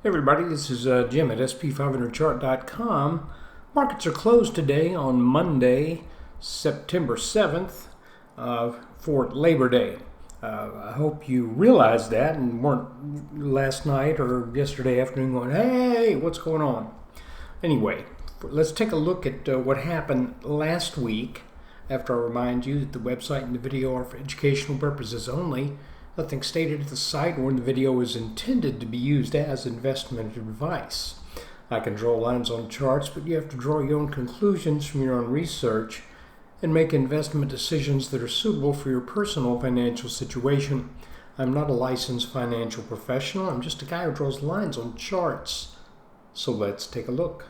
Hey everybody, this is Jim at sp500chart.com. Markets are closed today on Monday, September 7th for Labor Day. I hope you realized that and weren't last night or yesterday afternoon going, hey, what's going on? Anyway, let's take a look at what happened last week. After I remind you that the website and the video are for educational purposes only, nothing stated at the site or in the video is intended to be used as investment advice. I can draw lines on charts, but you have to draw your own conclusions from your own research and make investment decisions that are suitable for your personal financial situation. I'm not a licensed financial professional. I'm just a guy who draws lines on charts. So let's take a look.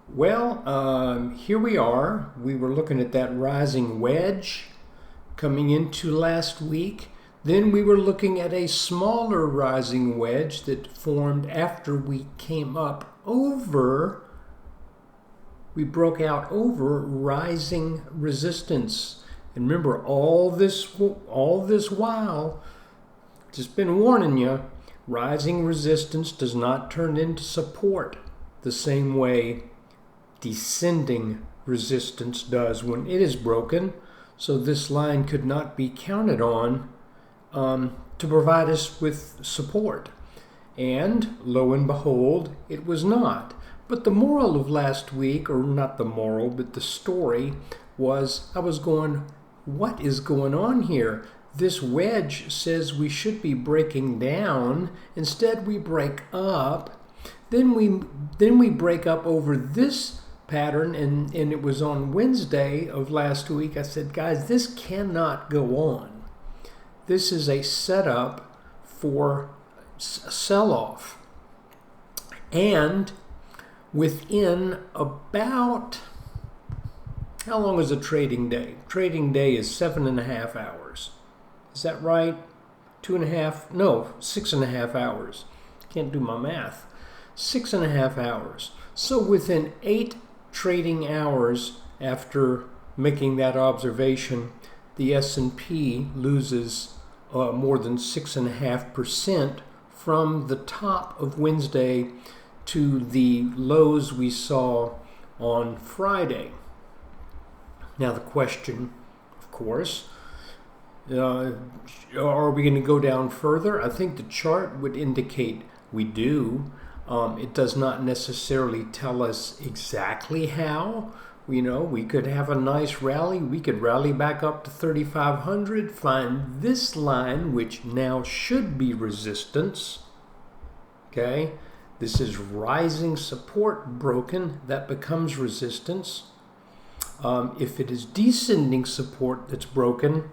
Well, here we are. We were looking at that rising wedge coming into last week. Then we were looking at a smaller rising wedge that formed after we came up over, we broke out over rising resistance. And remember, all this while, just been warning you, rising resistance does not turn into support the same way descending resistance does when it is broken. So this line could not be counted on to provide us with support. And lo and behold, it was not. But the moral of last week, or not the moral, but the story was, I was going, what is going on here? This wedge says we should be breaking down. Instead, we break up. Then we break up over this pattern, and it was on Wednesday of last week. I said, guys, this cannot go on. This is a setup for a sell-off. And within about, how long is a trading day? Trading day is 7.5 hours. Is that right? 2.5? No, 6.5 hours. Can't do my math. 6.5 hours. So within 8 trading hours after making that observation, the S&P loses more than 6.5% from the top of Wednesday to the lows we saw on Friday. Now the question, of course, are we going to go down further? I think the chart would indicate we do. It does not necessarily tell us exactly how. We could have a nice rally. We could rally back up to 3,500, find this line, which now should be resistance. Okay, this is rising support broken. That becomes resistance. If it is descending support that's broken,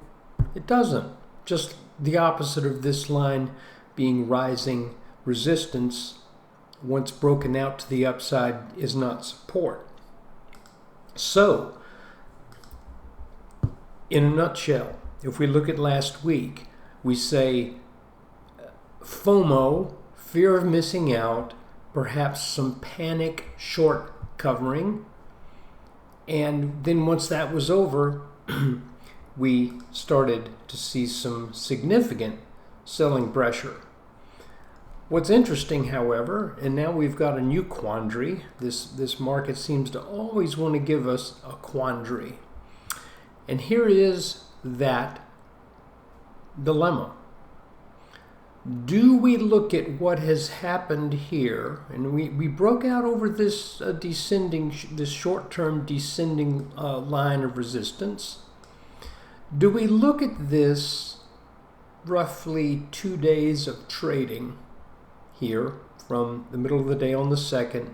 it doesn't. Just the opposite of this line being rising resistance. Once broken out to the upside is not support. So, in a nutshell, if we look at last week, we say FOMO, fear of missing out, perhaps some panic short covering, and then once that was over, we started to see some significant selling pressure. What's interesting, however, and now we've got a new quandary. This market seems to always want to give us a quandary. And here is that dilemma. Do we look at what has happened here? And we broke out over this this short-term descending line of resistance. Do we look at this roughly 2 days of trading here from the middle of the day on the 2nd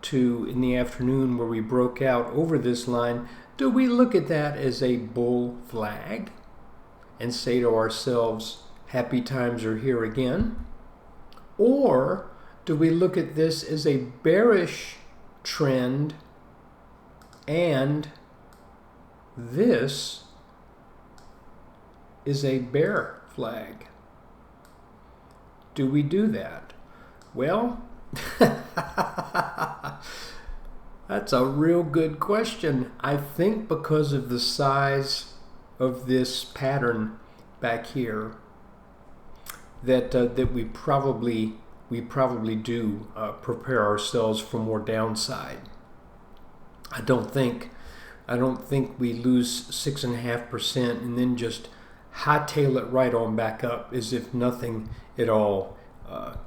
to in the afternoon where we broke out over this line? Do we look at that as a bull flag and say to ourselves, happy times are here again? Or do we look at this as a bearish trend and this is a bear flag? Do we do that? Well, that's a real good question. I think because of the size of this pattern back here, that we probably do prepare ourselves for more downside. I don't think we lose 6.5% and then just hightail it right on back up as if nothing at all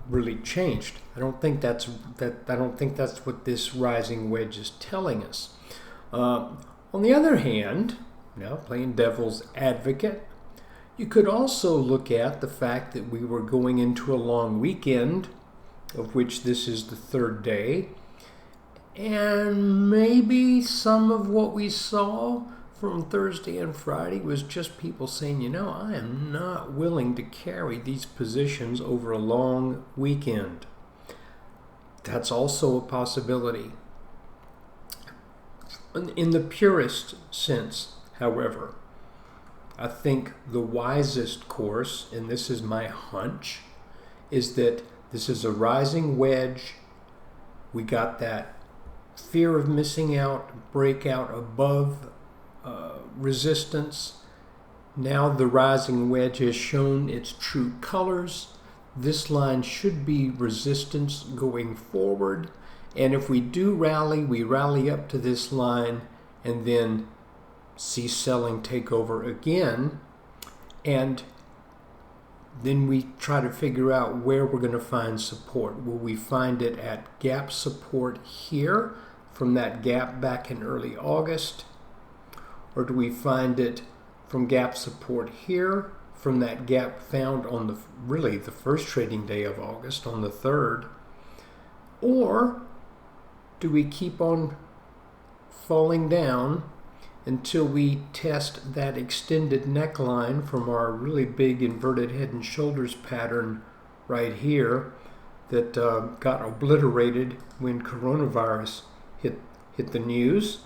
really changed. I don't think that's what this rising wedge is telling us. On the other hand, now playing devil's advocate, you could also look at the fact that we were going into a long weekend, of which this is the third day, and maybe some of what we saw from Thursday and Friday was just people saying, I am not willing to carry these positions over a long weekend. That's also a possibility. In the purest sense, however, I think the wisest course, and this is my hunch, is that this is a rising wedge. We got that fear of missing out, breakout above resistance. Now the rising wedge has shown its true colors. This line should be resistance going forward. And if we do rally, we rally up to this line and then see selling take over again. And then we try to figure out where we're going to find support. Will we find it at gap support here from that gap back in early August? Or do we find it from gap support here from that gap found on the first trading day of August, on the 3rd? Or do we keep on falling down until we test that extended neckline from our really big inverted head and shoulders pattern right here that got obliterated when coronavirus hit the news?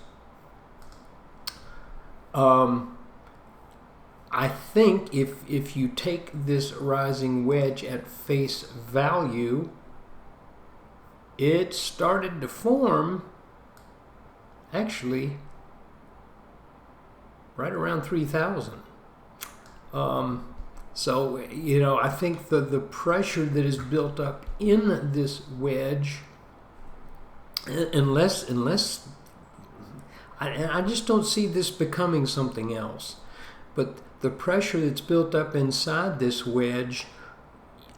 I think if you take this rising wedge at face value, it started to form actually right around 3,000. So, I think the pressure that is built up in this wedge, unless I just don't see this becoming something else. But the pressure that's built up inside this wedge,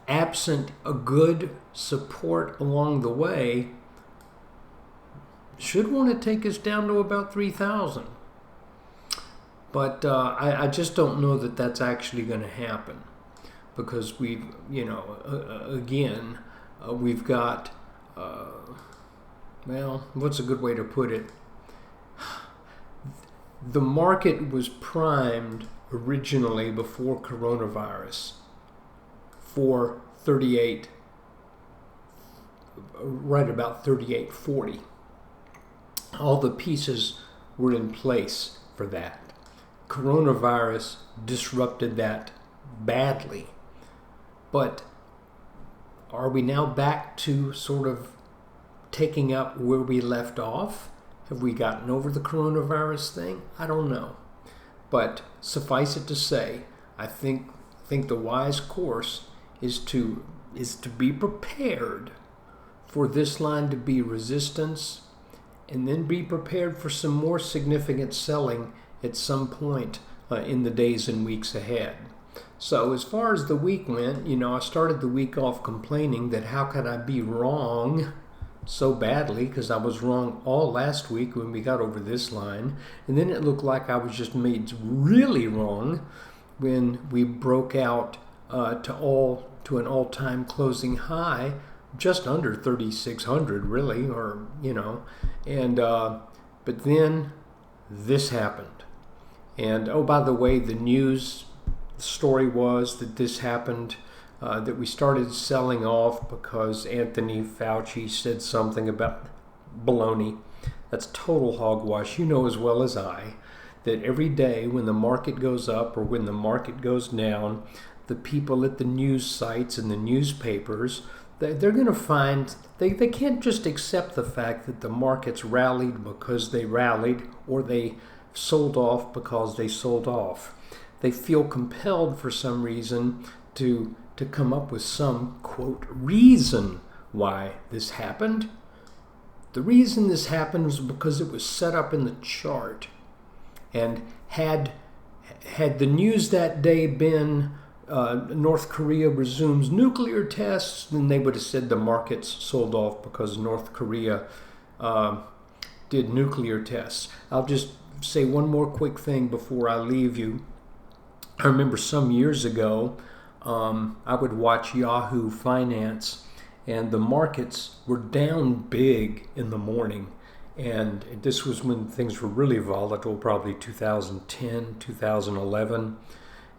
absent a good support along the way, should want to take us down to about 3,000. But I just don't know that that's actually going to happen, because we've, we've got, what's a good way to put it? The market was primed originally before coronavirus for 38, right about 38.40. All the pieces were in place for that. Coronavirus disrupted that badly. But are we now back to sort of taking up where we left off? Have we gotten over the coronavirus thing? I don't know. But suffice it to say, I think the wise course is to be prepared for this line to be resistance, and then be prepared for some more significant selling at some point in the days and weeks ahead. So as far as the week went, I started the week off complaining that how could I be wrong so badly, because I was wrong all last week when we got over this line, and then it looked like I was just made really wrong when we broke out to an all-time closing high just under 3,600 really, and but then this happened. And oh, by the way, the news story was that this happened, that we started selling off because Anthony Fauci said something about baloney. That's total hogwash. You know as well as I that every day when the market goes up or when the market goes down, the people at the news sites and the newspapers, they're going to find, they can't just accept the fact that the markets rallied because they rallied, or they sold off because they sold off. They feel compelled for some reason to to come up with some, quote, reason why this happened. The reason this happened was because it was set up in the chart. And had the news that day been North Korea resumes nuclear tests, then they would have said the markets sold off because North Korea did nuclear tests. I'll just say one more quick thing before I leave you. I remember some years ago, I would watch Yahoo Finance, and the markets were down big in the morning. And this was when things were really volatile, probably 2010, 2011.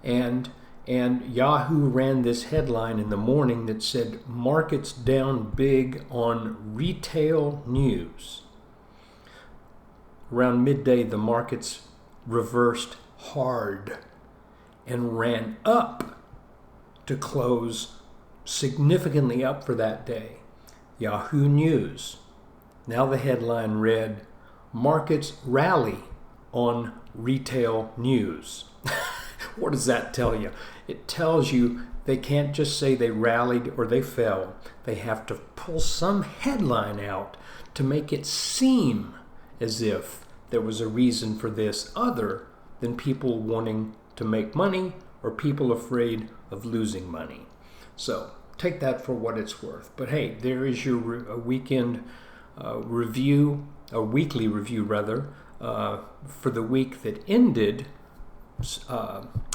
And Yahoo ran this headline in the morning that said, markets down big on retail news. Around midday, the markets reversed hard and ran up to close significantly up for that day. Yahoo News. Now the headline read, markets rally on retail news. What does that tell you? It tells you they can't just say they rallied or they fell. They have to pull some headline out to make it seem as if there was a reason for this other than people wanting to make money or people afraid of losing money. So take that for what it's worth. But hey, there is your weekend review, a weekly review rather, for the week that ended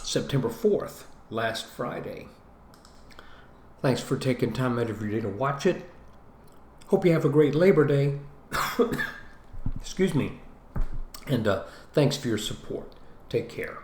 September 4th, last Friday. Thanks for taking time out of your day to watch it. Hope you have a great Labor Day. Excuse me. And thanks for your support. Take care.